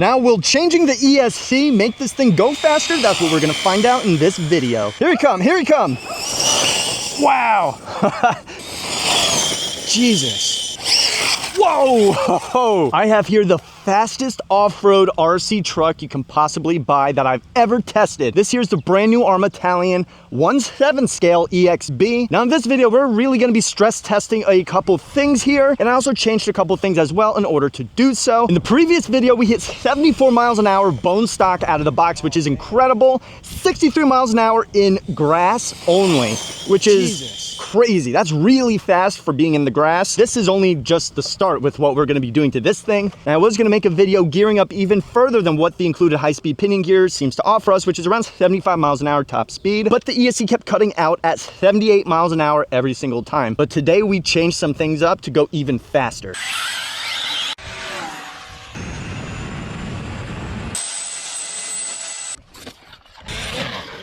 Now, will changing the ESC make this thing go faster? That's what we're gonna find out in this video. Here he come, here he come. Wow. Jesus. Whoa! I have here the fastest off-road RC truck you can possibly buy that I've ever tested. This here's the brand new Arrma Talion 1/7 scale EXB. Now in this video, we're really gonna be stress testing a couple things here, and I also changed a couple things as well in order to do so. In the previous video, we hit 74 miles an hour bone stock out of the box, which is incredible. 63 miles an hour in grass only, which is crazy. That's really fast for being in the grass. This is only just the start with what we're gonna be doing to this thing. And I was gonna make a video gearing up even further than what the included high-speed pinion gear seems to offer us, which is around 75 miles an hour top speed. But the ESC kept cutting out at 78 miles an hour every single time. But today we changed some things up to go even faster.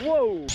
Whoa.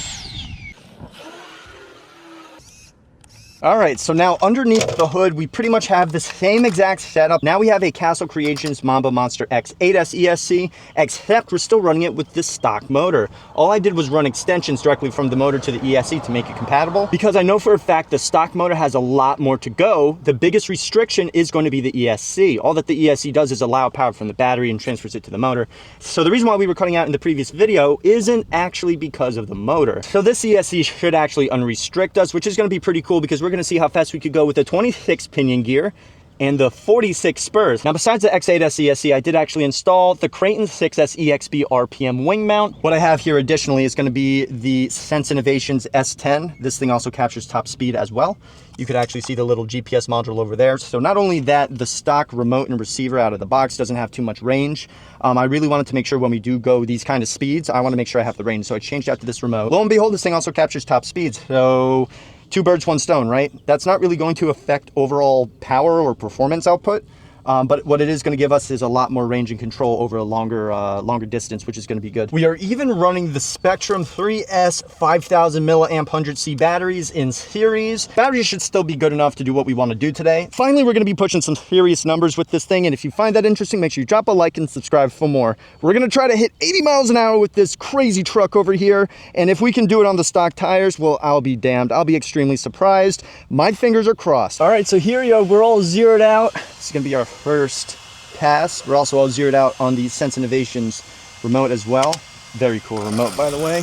All right, so now underneath the hood, we pretty much have the same exact setup. Now we have a Castle Creations Mamba Monster X8S ESC, except we're still running it with this stock motor. All I did was run extensions directly from the motor to the ESC to make it compatible, because I know for a fact the stock motor has a lot more to go. The biggest restriction is going to be the ESC. All that the ESC does is allow power from the battery and transfers it to the motor. So the reason why we were cutting out in the previous video isn't actually because of the motor. So this ESC should actually unrestrict us, which is going to be pretty cool, because we're going to see how fast we could go with the 26 pinion gear and the 46 spurs. Now, besides the X8S ESC, I did actually install the Creighton 6S EXB RPM wing mount. What I have here additionally is going to be the Sense Innovations S10. This thing also captures top speed as well. You could actually see the little GPS module over there. So not only that, the stock remote and receiver out of the box doesn't have too much range. I really wanted to make sure when we do go these kind of speeds, I want to make sure I have the range. So I changed out to this remote. Lo and behold, this thing also captures top speeds. So two birds, one stone, right? That's not really going to affect overall power or performance output. But what it is going to give us is a lot more range and control over a longer distance, which is going to be good. We are even running the Spectrum 3S 5000 milliamp 100C batteries in series. Batteries should still be good enough to do what we want to do today. Finally, we're going to be pushing some serious numbers with this thing, and if you find that interesting, make sure you drop a like and subscribe for more. We're going to try to hit 80 miles an hour with this crazy truck over here, and if we can do it on the stock tires, well, I'll be damned. I'll be extremely surprised. My fingers are crossed. All right, so here you go. We're all zeroed out. This is going to be our first pass. We're also all zeroed out on the Sense Innovations remote as well. Very cool remote, by the way.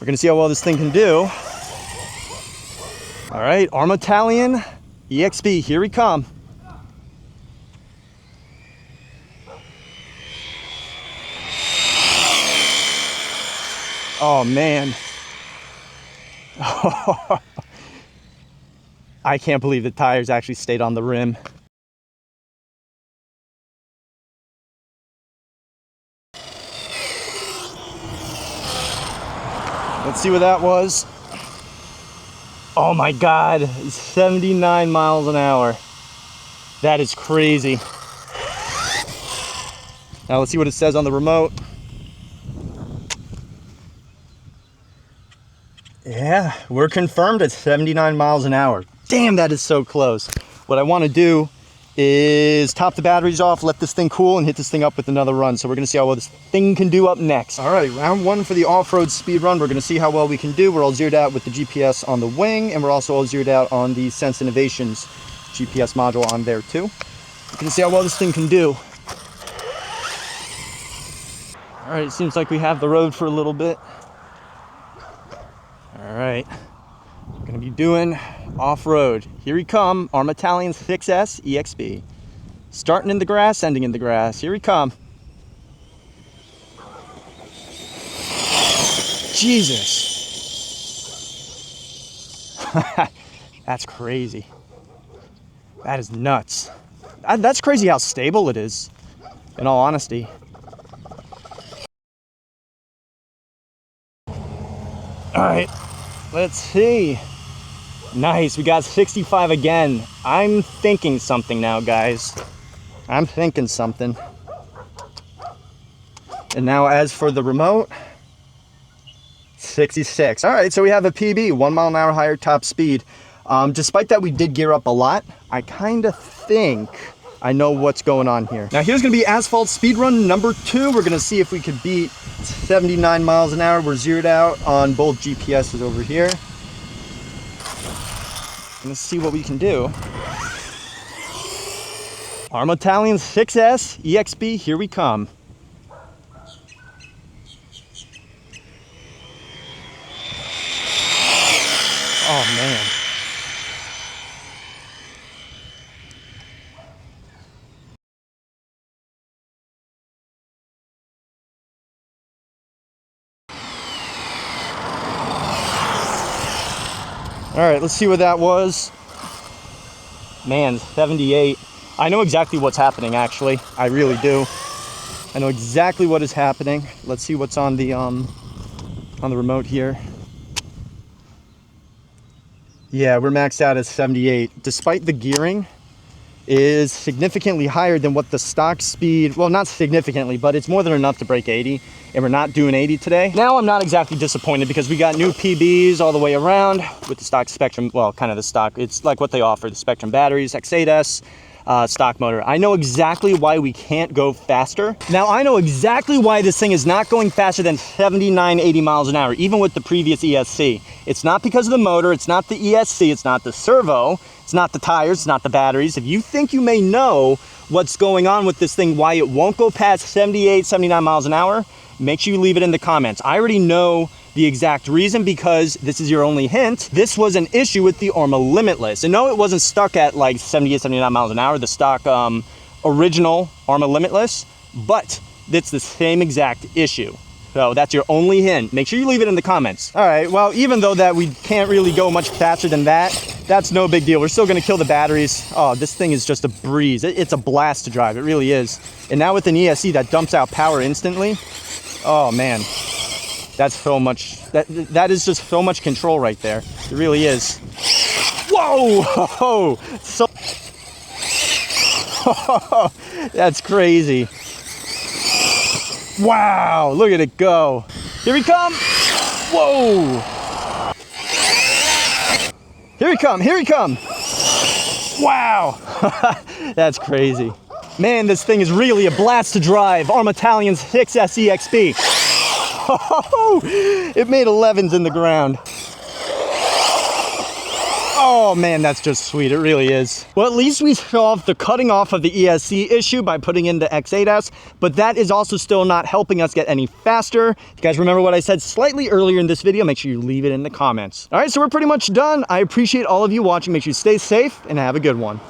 We're gonna see how well this thing can do. All right, Arrma Talion EXB, here we come. Oh man. I can't believe the tires actually stayed on the rim. Let's see what that was. Oh my God, 79 miles an hour. That is crazy. Now let's see what it says on the remote. Yeah, we're confirmed at 79 miles an hour. Damn, that is so close. What I want to do is top the batteries off, let this thing cool, and hit this thing up with another run. So we're going to see how well this thing can do up next. All right, round one for the off-road speed run. We're going to see how well we can do. We're all zeroed out with the GPS on the wing, and we're also all zeroed out on the Sense Innovations GPS module on there too. We're going to see how well this thing can do. All right, it seems like we have the road for a little bit. All right, we're going to be doing off-road. Here we come, Arrma Talion 6S EXB. Starting in the grass, ending in the grass. Here we come. Jesus. That's crazy. That is nuts. That's crazy how stable it is, in all honesty. All right, let's see. Nice, we got 65 again. I'm thinking something now, guys. I'm thinking something. And now as for the remote, 66. All right, so we have a PB, 1 mile an hour higher top speed. Despite that we did gear up a lot, I kind of think I know what's going on here. Now here's gonna be asphalt speed run number 2. We're gonna see if we could beat 79 miles an hour. We're zeroed out on both GPSs over here. Let's see what we can do. Arrma Talion 6S EXB, here we come. Oh man. All right, let's see what that was. Man, 78. I know exactly what's happening, actually. I really do. I know exactly what is happening. Let's see what's on the remote here. Yeah, we're maxed out at 78. Despite the gearing is significantly higher than what the stock speed, well, not significantly, but it's more than enough to break 80, and we're not doing 80 today. Now I'm not exactly disappointed because we got new PBs all the way around with the stock Spectrum, well, kind of the stock, it's like what they offer, the Spectrum batteries, X8S, stock motor. I know exactly why we can't go faster. Now I know exactly why this thing is not going faster than 79, 80 miles an hour, even with the previous ESC. It's not because of the motor, it's not the ESC, it's not the servo, it's not the tires, it's not the batteries. If you think you may know what's going on with this thing, why it won't go past 78, 79 miles an hour, make sure you leave it in the comments. I already know the exact reason because this is your only hint. This was an issue with the Arrma Limitless. And no, it wasn't stuck at like 78, 79 miles an hour, the stock original Arrma Limitless, but it's the same exact issue. So that's your only hint. Make sure you leave it in the comments. All right, well, even though that we can't really go much faster than that, that's no big deal. We're still gonna kill the batteries. Oh, this thing is just a breeze. It's a blast to drive, it really is. And now with an ESC that dumps out power instantly, oh man, that's so much, that is just so much control right there. It really is. Whoa, so, that's crazy. Wow, look at it go. Here we come. Whoa. Here we come, here we come. Wow, that's crazy. Man, this thing is really a blast to drive. Arrma Talion 6S EXB. It made 11s in the ground. Oh man, that's just sweet, it really is. Well, at least we solved the cutting off of the ESC issue by putting in the X8S, but that is also still not helping us get any faster. If you guys remember what I said slightly earlier in this video, make sure you leave it in the comments. All right, so we're pretty much done. I appreciate all of you watching. Make sure you stay safe and have a good one.